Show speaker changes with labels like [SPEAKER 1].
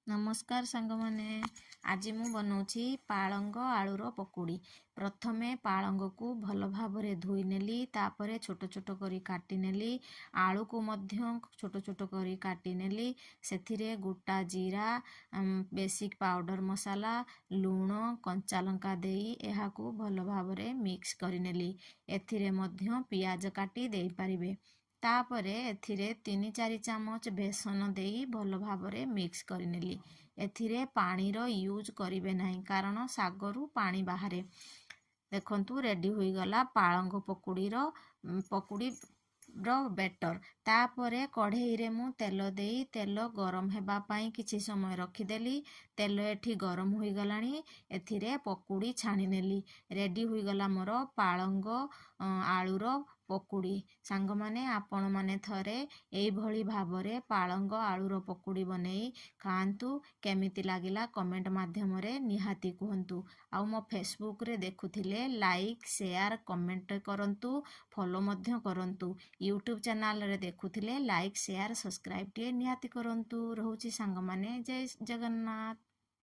[SPEAKER 1] नमस्कार सांग माने आज मु बनाऊँगी पालंग आलूर पकुड़ी। प्रथमे पालंग को भल भाव धोई नेली तापरे छोट छोट करी काटी नेली। आलू को मध्य छोट छोट करी काटी नेली। सेथिरे गोटा जीरा बेसिक पाउडर मसाला लूण कंचा लंका देई एहाकू भल भाव मिक्स करी नेली। एथिरे मध्य पियाज काटी दे पारिबे। तापरे एथिरे 3-4 चामच बेसन देई भल भावरे मिक्स करिनेली। एथिरे पानी रो यूज करिवे नहीं कारण सागरू पानी बाहरे। देखंतु रेडी होई गला पालंग पकुड़ी रो बेटर। तापरे कढ़ेई रे मु तेल देई तेल गरम हेबा पाई किछि समय रखिदेली। तेल एठी गरम होई गलानी। एथिरे पकुड़ी छाणी नेली। रेडी होई गला मोर पालंग आलूर पकुड़ी। सांग माने आपण माने थरे एई भली भावरे पालंग आलूर पकुड़ी बनेई खांतु। केमिति लागिला कमेंट माध्यम रे निहाती कहंतु। आउ मो फेसबुक रे देखुथिले लाइक शेयर कमेंट करंतु, फॉलो मध्य करंतु। यूट्यूब चैनल रे देखुथिले लाइक शेयर सब्सक्राइब टे निहाती करंतु। रहउची सांग माने जय जगन्नाथ।